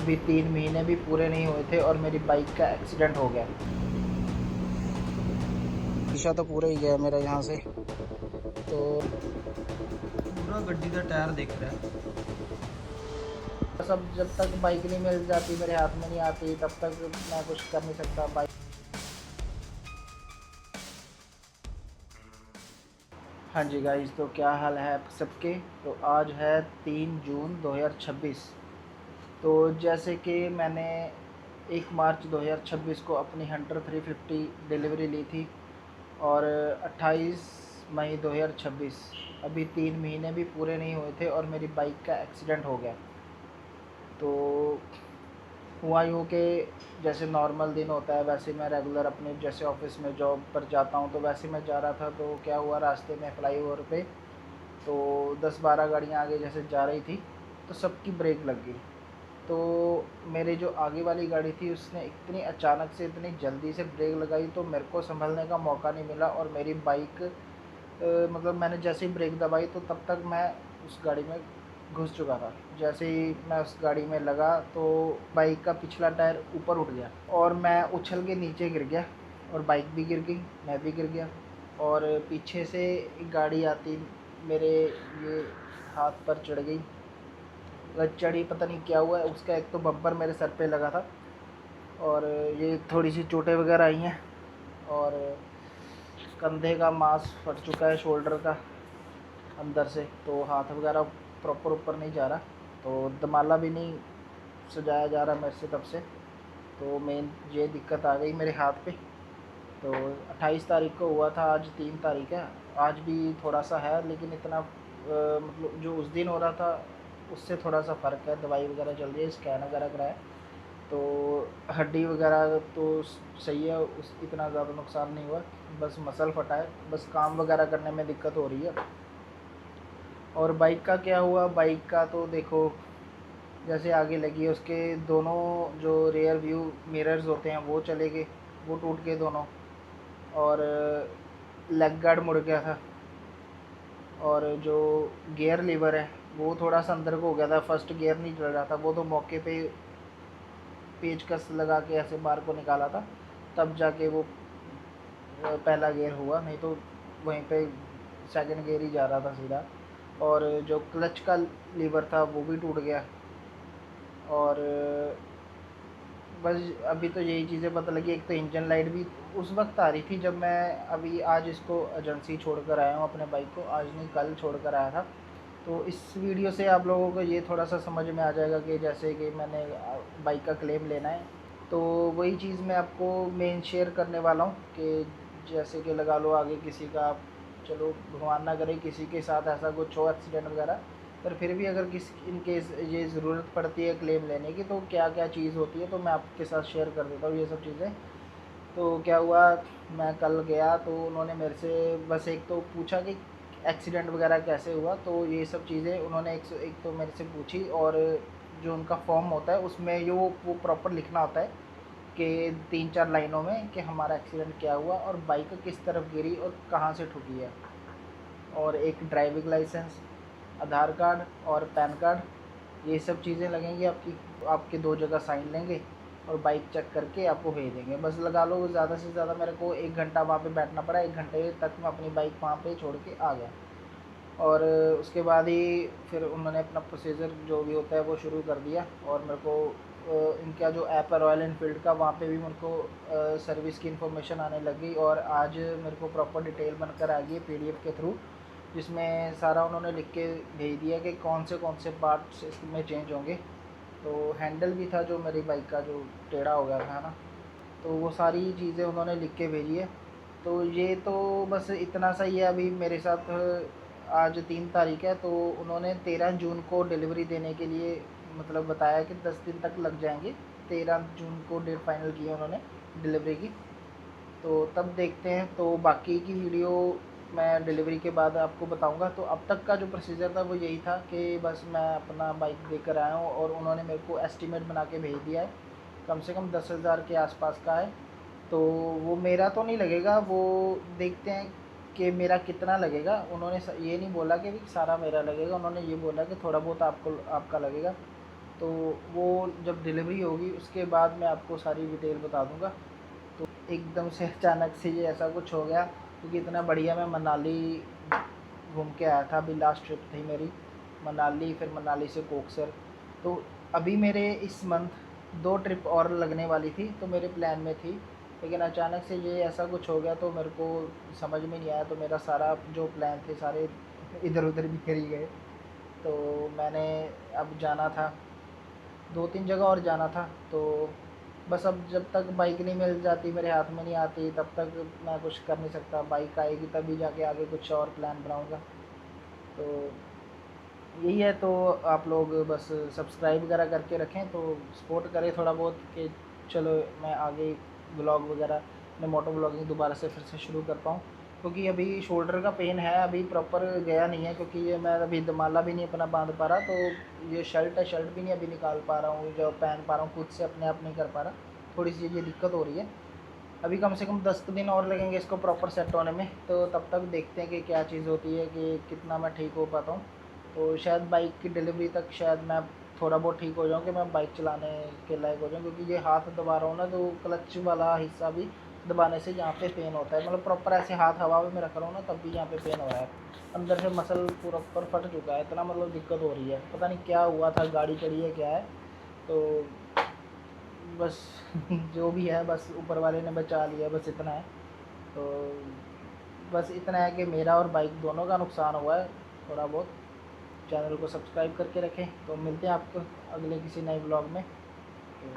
अभी 3 महीने भी पूरे नहीं हुए थे और मेरी बाइक का एक्सीडेंट हो गया। शीशा तो पूरा ही गया मेरा यहाँ से, तो पूरा गड्डी का टायर दिख रहा है। सब जब तक बाइक नहीं मिल जाती, मेरे हाथ में नहीं आती, तब तक मैं कुछ कर नहीं सकता। बाइक। हाँ जी गाइस, तो क्या हाल है आप सबके। तो आज है 3 जून 2026। तो जैसे कि मैंने 1 मार्च 2026 को अपनी हंटर 350 डिलीवरी ली थी और 28 मई 2026 अभी 3 महीने भी पूरे नहीं हुए थे और मेरी बाइक का एक्सीडेंट हो गया। तो हुआ यूँ कि जैसे नॉर्मल दिन होता है वैसे मैं रेगुलर अपने जैसे ऑफिस में जॉब पर जाता हूँ, तो वैसे मैं जा रहा था। तो क्या हुआ, रास्ते में फ्लाईओवर पे तो 10-12 गाड़ियाँ आगे जैसे जा रही थी, तो सबकी ब्रेक लग गई। तो मेरी जो आगे वाली गाड़ी थी उसने इतनी अचानक से इतनी जल्दी से ब्रेक लगाई, तो मेरे को संभलने का मौका नहीं मिला और मेरी बाइक मतलब मैंने जैसे ही ब्रेक दबाई तो तब तक मैं उस गाड़ी में घुस चुका था। जैसे ही मैं उस गाड़ी में लगा तो बाइक का पिछला टायर ऊपर उठ गया और मैं उछल के नीचे गिर गया और बाइक भी गिर गई, मैं भी गिर गया। और पीछे से एक गाड़ी आती मेरे ये हाथ पर चढ़ गई। चढ़ी, पता नहीं क्या हुआ, उसका एक तो बम्पर मेरे सर पे लगा था और ये थोड़ी सी चोटें वगैरह आई हैं और कंधे का मांस फट चुका है, शोल्डर का अंदर से, तो हाथ वगैरह प्रॉपर ऊपर नहीं जा रहा, तो दमाला भी नहीं सजाया जा रहा मेरे से तब से। तो मेन ये दिक्कत आ गई मेरे हाथ पे। तो 28 तारीख को हुआ था, आज 3 तारीख है। आज भी थोड़ा सा है लेकिन इतना मतलब जो उस दिन हो रहा था उससे थोड़ा सा फ़र्क है। दवाई वगैरह चल रही है, स्कैन वगैरह कराया, तो हड्डी वगैरह तो सही है, उस इतना ज़्यादा नुकसान नहीं हुआ। बस मसल फटा है, बस काम वगैरह करने में दिक्कत हो रही है। और बाइक का क्या हुआ, बाइक का तो देखो जैसे आगे लगी है उसके दोनों जो रियर व्यू मिरर्स होते हैं वो चले गए, वो टूट गए दोनों। और लेग गार्ड मुड़ गया था और जो गियर लीवर है वो थोड़ा सा अंदर को हो गया था, फर्स्ट गियर नहीं चल रहा था, वो तो मौके पे पेचकस लगा के ऐसे बार को निकाला था, तब जाके वो पहला गियर हुआ, नहीं तो वहीं पे सेकंड गियर ही जा रहा था सीधा। और जो क्लच का लीवर था वो भी टूट गया। और बस अभी तो यही चीज़ें पता लगी। एक तो इंजन लाइट भी उस वक्त आ रही थी जब मैं अभी आज इसको एजेंसी छोड़ कर आया हूँ, अपने बाइक को आज नहीं कल छोड़ कर आया था। तो इस वीडियो से आप लोगों को ये थोड़ा सा समझ में आ जाएगा कि जैसे कि मैंने बाइक का क्लेम लेना है, तो वही चीज़ मैं आपको मेन शेयर करने वाला हूँ कि जैसे कि लगा लो आगे किसी का, चलो भगवान ना करे किसी के साथ ऐसा कुछ हो एक्सीडेंट वगैरह, पर फिर भी अगर किसी इन केस ये ज़रूरत पड़ती है क्लेम लेने की, तो क्या क्या चीज़ होती है, तो मैं आपके साथ शेयर कर देता हूँ ये सब चीज़ें। तो क्या हुआ, मैं कल गया तो उन्होंने मेरे से बस एक तो पूछा कि एक्सीडेंट वगैरह कैसे हुआ, तो ये सब चीज़ें उन्होंने एक तो मेरे से पूछी। और जो उनका फॉर्म होता है उसमें ये वो प्रॉपर लिखना होता है कि 3-4 लाइनों में कि हमारा एक्सीडेंट क्या हुआ और बाइक किस तरफ गिरी और कहाँ से ठुकी है। और एक ड्राइविंग लाइसेंस, आधार कार्ड और पैन कार्ड, ये सब चीज़ें लगेंगी आपकी। आपके 2 जगह साइन लेंगे और बाइक चेक करके आपको भेज देंगे। बस लगा लो ज़्यादा से ज़्यादा मेरे को 1 घंटा वहाँ पे बैठना पड़ा, 1 घंटे तक मैं अपनी बाइक वहाँ पे छोड़ के आ गया। और उसके बाद ही फिर उन्होंने अपना प्रोसीजर जो भी होता है वो शुरू कर दिया। और मेरे को इनका जो ऐप है रॉयल एनफील्ड का, वहाँ पे भी मेरे को सर्विस की इन्फॉर्मेशन आने लगी और आज मेरे को प्रॉपर डिटेल बनकर आ गई है पीडीएफ के थ्रू, जिसमें सारा उन्होंने लिख के भेज दिया कि कौन से पार्ट्स इसमें चेंज होंगे। तो हैंडल भी था जो मेरी बाइक का जो टेढ़ा हो गया था ना, तो वो सारी चीज़ें उन्होंने लिख के भेजी है। तो ये तो बस इतना सा ही है अभी मेरे साथ। आज 3 तारीख है, तो उन्होंने 13 जून को डिलीवरी देने के लिए मतलब बताया कि 10 दिन तक लग जाएंगे। 13 जून को डेट फाइनल की है उन्होंने डिलीवरी की, तो तब देखते हैं। तो बाकी की वीडियो मैं डिलीवरी के बाद आपको बताऊंगा। तो अब तक का जो प्रोसीजर था वो यही था कि बस मैं अपना बाइक देकर आया हूँ और उन्होंने मेरे को एस्टीमेट बना के भेज दिया है, कम से कम 10,000 के आसपास का है। तो वो मेरा तो नहीं लगेगा, वो देखते हैं कि मेरा कितना लगेगा। उन्होंने ये नहीं बोला कि भी सारा मेरा लगेगा, उन्होंने ये बोला कि थोड़ा बहुत आपको आपका लगेगा। तो वो जब डिलीवरी होगी उसके बाद मैं आपको सारी डिटेल बता दूँगा। तो एकदम से अचानक से ये ऐसा कुछ हो गया, क्योंकि इतना बढ़िया मैं मनाली घूम के आया था। अभी लास्ट ट्रिप थी मेरी मनाली, फिर मनाली से कोकसर। तो अभी मेरे इस मंथ 2 ट्रिप और लगने वाली थी, तो मेरे प्लान में थी, लेकिन अचानक से ये ऐसा कुछ हो गया तो मेरे को समझ में नहीं आया। तो मेरा सारा जो प्लान थे सारे इधर-उधर बिखर ही गए। तो मैंने अब जाना था, 2-3 जगह और जाना था। तो बस अब जब तक बाइक नहीं मिल जाती, मेरे हाथ में नहीं आती, तब तक मैं कुछ कर नहीं सकता। बाइक आएगी तभी जाके आगे कुछ और प्लान बनाऊँगा। तो यही है। तो आप लोग बस सब्सक्राइब वगैरह करके रखें, तो सपोर्ट करें थोड़ा बहुत कि चलो मैं आगे व्लॉग वगैरह मैं मोटो व्लॉगिंग दोबारा से फिर से शुरू कर पाऊँ। क्योंकि अभी शोल्डर का पेन है, अभी प्रॉपर गया नहीं है, क्योंकि ये मैं अभी दमाला भी नहीं अपना बांध पा रहा। तो ये शर्ट है, शर्ट भी नहीं अभी निकाल पा रहा हूँ, जो पहन पा रहा हूँ खुद से अपने आप नहीं कर पा रहा। थोड़ी सी ये दिक्कत हो रही है। अभी कम से कम 10 दिन और लगेंगे इसको प्रॉपर सेट होने में। तो तब तक देखते हैं कि क्या चीज़ होती है, कि कितना मैं ठीक हो पाता हूँ। तो शायद बाइक की डिलीवरी तक शायद मैं थोड़ा बहुत ठीक हो जाऊँ, कि मैं बाइक चलाने के लायक हो जाऊँ। क्योंकि ये हाथ दबा रहा हूँ ना, तो क्लच वाला हिस्सा भी दबाने से यहाँ पे पेन होता है। मतलब प्रॉपर ऐसे हाथ हवा में रख रहा हूँ ना, तब भी यहाँ पे पेन हो रहा है। अंदर से मसल पूरा ऊपर फट चुका है, इतना मतलब दिक्कत हो रही है। पता नहीं क्या हुआ था, गाड़ी चढ़ी है क्या है। तो बस जो भी है, बस ऊपर वाले ने बचा लिया, बस इतना है। तो बस इतना है कि मेरा और बाइक दोनों का नुकसान हुआ है थोड़ा बहुत। चैनल को सब्सक्राइब करके रखें। तो मिलते हैं आपको अगले किसी नए ब्लॉग में। तो